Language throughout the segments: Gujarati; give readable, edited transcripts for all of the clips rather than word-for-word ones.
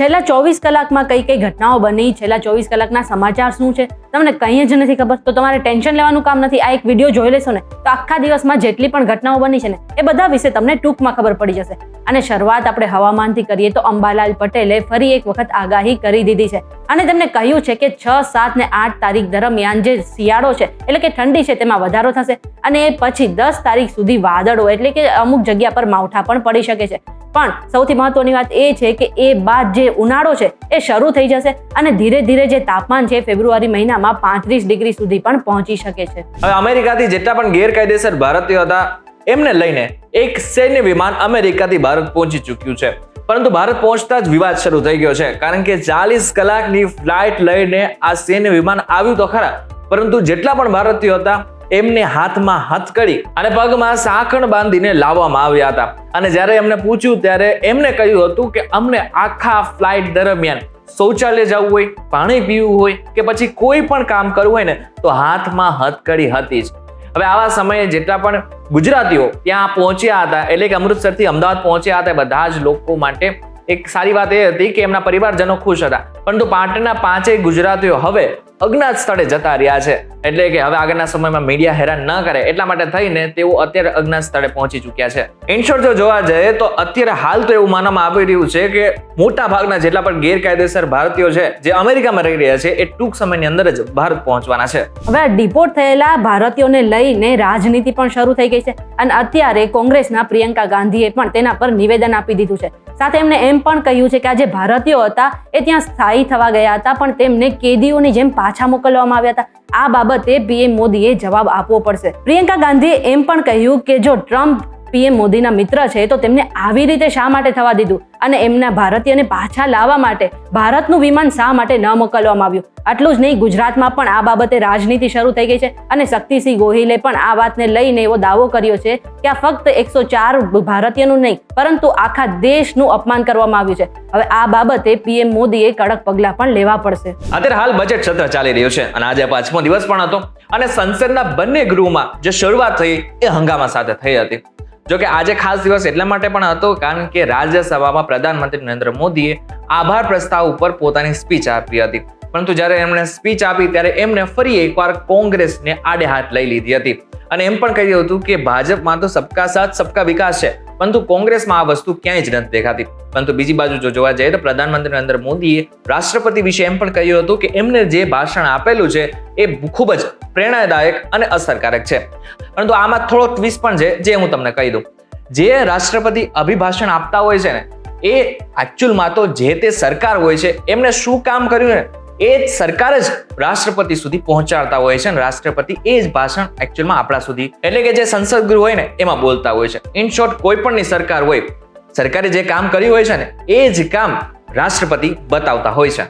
છેલ્લા 24 કલાકમાં કઈ કઈ ઘટનાઓ બની, છેલ્લા 24 કલાકના સમાચાર શું છે તમને કંઈ જ નથી ખબર, તો તમારે ટેન્શન લેવાનું કામ નથી. આ એક વિડીયો જોઈ લેશો ને તો આખા દિવસમાં જેટલી પણ ઘટનાઓ બની છે ને એ બધા વિશે તમને ટૂંકમાં ખબર પડી જશે. અને શરૂઆત આપણે હવામાનથી કરીએ તો અંબાલાલ પટેલે ફરી એક વખત આગાહી કરી દીધી છે અને તેમને કહ્યું છે કે 6, 7 ને 8 તારીખ દરમિયાન જે શિયાળો છે એટલે કે ઠંડી છે તેમાં વધારો થશે અને એ પછી 10 તારીખ સુધી વાદળો એટલે કે અમુક જગ્યા પર માવઠા પણ પડી શકે છે. પણ સૌથી મહત્વની વાત એ છે કે એ બાદ જે ઉનાળો છે એ શરૂ થઈ જશે અને ધીરે ધીરે જે તાપમાન છે ફેબ્રુઆરી મહિનામાં 35 ડિગ્રી સુધી પણ પહોંચી શકે છે. હવે અમેરિકાથી જેટલા પણ ગેરકાયદેસર ભારતીયો હતા એમને લઈને એક સૈન્ય વિમાન અમેરિકાથી ભારત પહોંચી ચૂક્યું છે. પરંતુ ભારત પહોંચતા જ વિવાદ શરૂ થઈ ગયો છે, કારણ કે 40 કલાકની ફ્લાઇટ લઈને આ સૈન્ય વિમાન આવ્યું તો ખરા, પરંતુ જેટલા પણ ભારતીયો હતા એમને હાથમાં હથકડી અને પગમાં સાંકળ બાંધીને લાવવામાં આવ્યા હતા. અને જ્યારે એમને પૂછ્યું ત્યારે એમને કહ્યું હતું કે અમને આખા ફ્લાઇટ દરમિયાન શૌચાલય જવું હોય, પાણી પીવું હોય કે પછી કોઈ પણ કામ કરવું હોય ને તો હાથમાં હથકડી હતી જ. હવે આવા સમયે જેટલા પણ ગુજરાતીઓ ત્યાં પહોંચ્યા હતા એટલે કે અમૃતસરથી અમદાવાદ પહોંચ્યા હતા બધા જ લોકો માટે એક સારી વાત એ હતી કે એમના પરિવારજનો ખુશ હતા. પરંતુ પાટણના 5 ગુજરાતીઓ હવે અજ્ઞાત સ્થળે જતા રહ્યા છે, એટલે કે હવે આગળના સમયમાં મીડિયા હેરાન ન કરે એટલા માટે થઈને તેઓ અત્યારે અજ્ઞાત સ્થળે પહોંચી ચૂક્યા છે. ઇન શોર્ટ જો જોવા જઈએ તો અત્યારે હાલ તો એવું માનવામાં આવી રહ્યું છે કે મોટા ભાગના જેટલા પણ ગેરકાયદેસર ભારતીયો છે જે અમેરિકામાં રહી રહ્યા છે એ ટૂંક સમયની અંદર જ ભારત પહોંચવાના છે. હવે ડિપોર્ટ થયેલા ભારતીયોને લઈને રાજનીતિ પણ શરૂ થઈ ગઈ છે અને અત્યારે કોંગ્રેસના પ્રિયંકા ગાંધીએ પણ તેના પર નિવેદન આપી દીધું છે. સાથે એમને એમ પણ કહ્યું છે કે આ જે ભારતીયો હતા એ ત્યાં સ્થાયી થવા ગયા હતા પણ તેમને કેદીઓની જેમ પાછા મોકલવામાં આવ્યા હતા. આ બાબતે પીએમ મોદીએ જવાબ આપવો પડશે. પ્રિયંકા ગાંધીએ એમ પણ કહ્યું કે જો ટ્રમ્પ પીએમ મોદીના મિત્ર છે તો તેમને આવી રીતે શા માટે થવા દીધું અને એમના ભારતીયને પાછા લાવવા માટે ભારતનું વિમાન શા માટે ન મોકલવામાં આવ્યું. આટલું જ નહીં, ગુજરાતમાં પણ આ બાબતે રાજનીતિ શરૂ થઈ ગઈ છે અને શક્તિસિંહ ગોહિલે પણ આ વાતને લઈને એવો દાવો કર્યો છે કે આ ફક્ત 104 ભારતીયનું નહીં પરંતુ આખા દેશનું અપમાન કરવામાં આવ્યું છે. હવે આ બાબતે પીએમ મોદીએ કડક પગલાં પણ લેવા પડશે. અત્યારે હાલ બજેટ સત્ર ચાલી રહ્યું છે અને આજે 5મો દિવસ પણ હતો અને સંસદના બંને ગૃહમાં જે શરૂઆત થઈ એ હંગામા સાથે થઈ હતી. જોકે આજે ખાસ દિવસ એટલા માટે પણ હતો કારણ કે રાજ્યસભામાં પ્રધાનમંત્રી નરેન્દ્ર મોદીએ આભાર પ્રસ્તાવ ઉપર પોતાની સ્પીચ આપી હતી. પરંતુ જ્યારે એમણે સ્પીચ આપી ત્યારે એમણે ફરી એકવાર કોંગ્રેસને આડે હાથ લઈ લીધી હતી અને એમ પણ કહ્યું હતું કે ભાજપમાં તો સબકા સાથ સબકા વિકાસ છે પરંતુ કોંગ્રેસમાં આ વસ્તુ ક્યાંય જ નથી દેખાતી. પરંતુ બીજી બાજુ જો જોવા જઈએ તો પ્રધાનમંત્રી નરેન્દ્ર મોદીએ રાષ્ટ્રપતિ વિશે એમ પણ કહ્યું હતું કે એમને જે ભાષણ આપેલું છે એ ખૂબ જ પ્રેરણાદાયક અને અસરકારક છે. પરંતુ આમાં થોડો ટ્વિસ્ટ પણ છે જે હું તમને કહી દઉં. જે રાષ્ટ્રપતિ અભિભાષણ આપતા હોય છે ને એ એકચ્યુઅલમાં તો જે તે સરકાર હોય છે એમને શું કામ કર્યું ને એ જ સરકાર જ રાષ્ટ્રપતિ સુધી પહોંચાડતા હોય છે અને રાષ્ટ્રપતિ એ જ ભાષણ એકચ્યુઅલમાં આપણા સુધી એટલે કે જે સંસદ ગૃહ હોય ને એમાં બોલતા હોય છે. ઇન શોર્ટ કોઈ પણની સરકાર હોય, સરકારે જે કામ કર્યું હોય છે ને એ જ કામ રાષ્ટ્રપતિ બતાવતા હોય છે.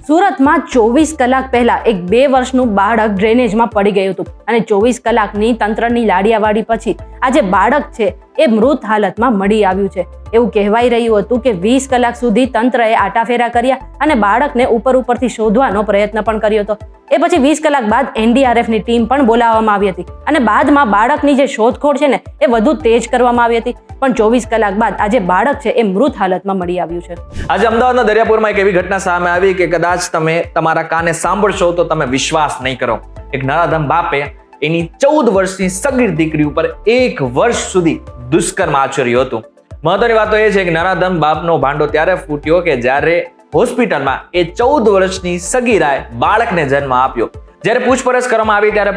સુરતમાં 24 કલાક પહેલા એક 2 વર્ષનું બાળક ડ્રેનેજમાં પડી ગયું હતું અને 24 કલાકની તંત્રની લાડિયાવાડી પછી આ જે બાળક છે એ મૃત હાલતમાં મળી આવ્યું છે. એવું કહેવાઈ રહ્યું હતું કે 20 કલાક સુધી તંત્રએ આટાફેરા કર્યા અને બાળકને ઉપરથી શોધવાનો પ્રયત્ન પણ કર્યો હતો. એ પછી 20 કલાક બાદ એનડીઆરએફની ટીમ પણ બોલાવવામાં આવી હતી અને બાદમાં બાળકની જે શોધખોળ છે ને એ વધુ તેજ કરવામાં આવી હતી. પણ 24 કલાક બાદ આજે બાળક છે એ મૃત હાલતમાં મળી આવ્યું છે. આજે અમદાવાદના દરિયાપુરમાં એક એવી ઘટના સામે આવી કે કદાચ તમે તમારા કાને સાંભળશો તો તમે વિશ્વાસ નહીં કરો. એક નરાધમ બાપે એની 14 વર્ષની સગીર દીકરી ઉપર 1 વર્ષ સુધી દુષ્કર્મ આચર્યું હતું. મહત્વની વાત તો એ છે કે નરાધમ બાપનો ભાંડો ત્યારે ફૂટ્યો કે જ્યારે હોસ્પિટલમાં એ 14 વર્ષની સગીરાએ બાળકને જન્મ આપ્યો. જ્યારે પૂછપરછ કરવામાં આવી ત્યારે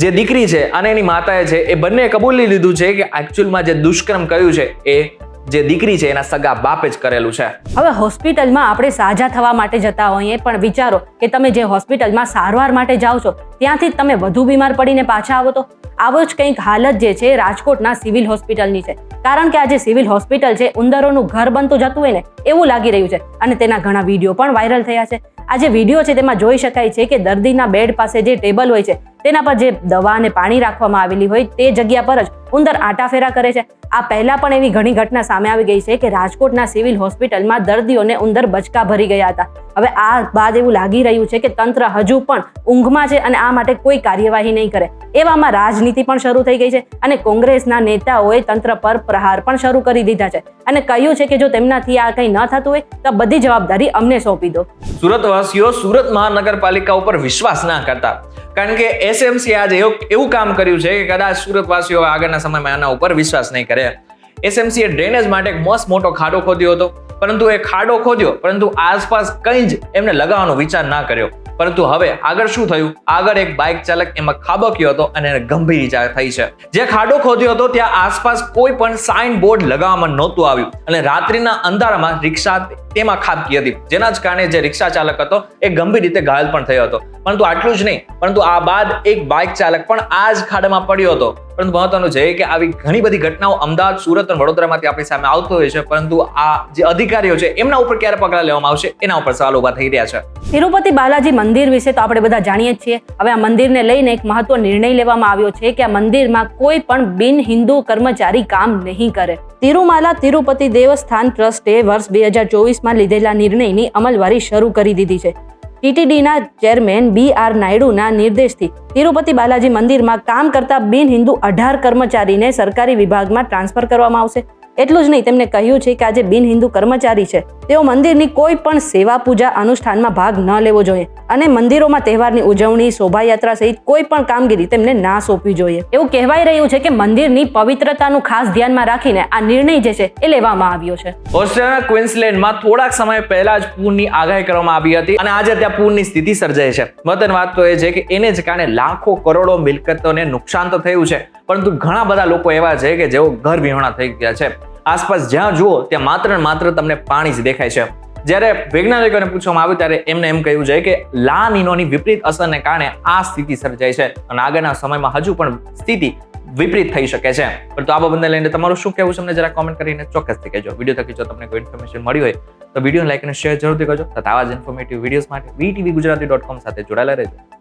જે દીકરી છે અને એની માતાએ છે એ બંને કબૂલી લીધું છે કે એકચ્યુઅલમાં જે દુષ્કર્મ કર્યું છે એ જે દીકરી છે એના સગા બાપે જ કરેલું છે. હવે હોસ્પિટલમાં આપણે સાજા થવા માટે જતા હોઈએ પણ વિચારો કે તમે જે હોસ્પિટલમાં સારવાર માટે જાઓ છો ત્યાંથી તમે વધુ બીમાર પડીને પાછા આવો તો આવો જ કંઈક હાલત જે છે રાજકોટના સિવિલ હોસ્પિટલની છે. કારણ કે આ જે સિવિલ હોસ્પિટલ છે ઉંદરોનું ઘર બનતું જતું હોય ને એવું લાગી રહ્યું છે અને તેના ઘણા વિડીયો પણ વાયરલ થયા છે. આ જે વિડીયો છે તેમાં જોઈ શકાય છે કે દર્દીના બેડ પાસે જે ટેબલ હોય છે તેના પર જે દવા અને પાણી રાખવામાં આવેલી હોય તે જગ્યા પર જ ઉંદર આટાફેરા કરે છે. આ પહેલા પણ એવી ઘણી ઘટના સામે આવી ગઈ છે કે રાજકોટના સિવિલ હોસ્પિટલમાં દર્દીઓને ઉંદર બચકા ભરી ગયા હતા. હવે આ બાદ એવું લાગી રહ્યું છે કે તંત્ર હજુ પણ ઊંઘમાં છે અને આ માટે કોઈ કાર્યવાહી નહીં કરે. એવામાં રાજનીતિ પણ શરૂ થઈ ગઈ છે અને કોંગ્રેસના નેતાઓએ તંત્ર પર પ્રહાર પણ શરૂ કરી દીધા છે અને કહ્યું છે કે જો તેમનાથી આ કંઈ ન થતું હોય તો બધી જવાબદારી અમને સોંપી દો. સુરતવાસીઓ સુરત મહાનગરપાલિકા ઉપર વિશ્વાસ ના કરતા, કારણ કે એસએમસી આજે એવું કામ કર્યું છે કે કદાચ સુરતવાસીઓ આગળના સમયમાં આના ઉપર વિશ્વાસ નહીં કરે. એસએમસીએ ડ્રેનેજ માટે એક મસ્ત મોટો ખાડો ખોદ્યો હતો, પરંતુ એ ખાડો ખોદ્યો પરંતુ આસપાસ કંઈ જ એમને લગાવવાનો વિચાર ના કર્યો. પરંતુ હવે આગળ શું થયું? આગળ એક બાઇક ચાલક એમાં ખાબક્યો હતો અને એને ગંભીર ઈજા થઈ છે. જે ખાડો ખોદ્યો હતો ત્યાં આસપાસ કોઈ પણ સાઇન બોર્ડ લગાવવામાં નહોતું આવ્યું અને રાત્રિના અંધારામાં રિક્ષા તેમાં ખાબકી હતી, જેના જ કારણે જે રિક્ષા ચાલક હતો એ ગંભીર રીતે ઘાયલ પણ થયો હતો. પરંતુ આટલું જ નહીં, પરંતુ આ બાદ એક બાઇક ચાલક પણ આ જ ખાડામાં પડ્યો હતો. પરંતુ મહત્વનું છે કે આવી ઘણી બધી ઘટનાઓ અમદાવાદ, સુરત અને વડોદરામાંથી આપણી સામે આવતો હોય છે, પરંતુ આ જે અધિકારીઓ છે એમના ઉપર ક્યારે પગલાં લેવામાં આવશે એના ઉપર સવાલ ઉભા થઈ રહ્યા છે. તિરુપતિ બાલાજી મંદિર વિશે તો આપણે બધા જાણીએ જ છીએ. હવે આ મંદિરને લઈને એક મહત્વનો નિર્ણય લેવામાં આવ્યો છે કે આ મંદિરમાં કોઈ પણ બિન હિન્દુ કર્મચારી કામ નહીં કરે. તિરુમાલા તિરુપતિ દેવસ્થાન ટ્રસ્ટે વર્ષ 2024માં લીધેલા નિર્ણયની અમલવારી શરૂ કરી દીધી છે. ટીટીડીના ચેરમેન BR નાયડુના નિર્દેશથી તિરુપતિ બાલાજી મંદિરમાં કામ કરતા બિન હિન્દુ 18 કર્મચારીને સરકારી વિભાગમાં ટ્રાન્સફર કરવામાં આવશે. એટલું જ નહીં, તેમણે કહ્યું છે કે આ જે બિન હિન્દુ કર્મચારી છે તેઓ મંદિરની કોઈ પણ સેવા પૂજા અનુષ્ઠાનમાં ભાગ ન લેવો જોઈએ અને મંદિરોમાં તહેવારની ઉજવણી, શોભાયાત્રા સહિત કોઈ પણ કામગીરી તેમને ના સોંપવી જોઈએ. એવું કહેવાય રહ્યું છે કે મંદિરની પવિત્રતાનું ખાસ ધ્યાનમાં રાખીને આ નિર્ણય જે છે એ લેવામાં આવ્યો છે. ઓસ્ટ્રેલિયાના ક્વીન્સલેન્ડમાં થોડાક સમય પહેલા જ પૂરની આગાહી કરવામાં આવી હતી અને આજે ત્યાં પૂરની સ્થિતિ સર્જાઈ છે. મહત્વની વાત તો એ છે કે એને જ કારણે લાખો કરોડો મિલકતોને નુકસાન તો થયું છે, પરંતુ ઘણા બધા લોકો એવા છે કે જેઓ ઘર વિહોણા થઈ ગયા છે. આસપાસ જ્યાં જુઓ ત્યાં માત્ર ને માત્ર તમને પાણી જ દેખાય છે. જ્યારે વૈજ્ઞાનિકોને પૂછવામાં આવ્યું ત્યારે એમને એમ કહ્યું છે કે લા નીનોની વિપરીત અસરને કારણે આ સ્થિતિ સર્જાય છે અને આગળના સમયમાં હજુ પણ સ્થિતિ વિપરીત થઈ શકે છે. પરંતુ આ બાબતને લઈને તમારું શું કહેવું છે અમને જરા કોમેન્ટ કરીને ચોક્કસથી કહેજો. વિડીયો થકી જો તમને કોઈ ઇન્ફોર્મેશન મળી હોય તો વિડીયો લાઈક અને શેર જરૂરથી કરજો તથા આવા જ ઇન્ફોર્મેટિવ વિડીયોઝ માટે VTVgujarati.com સાથે જોડાયેલા રહેજો.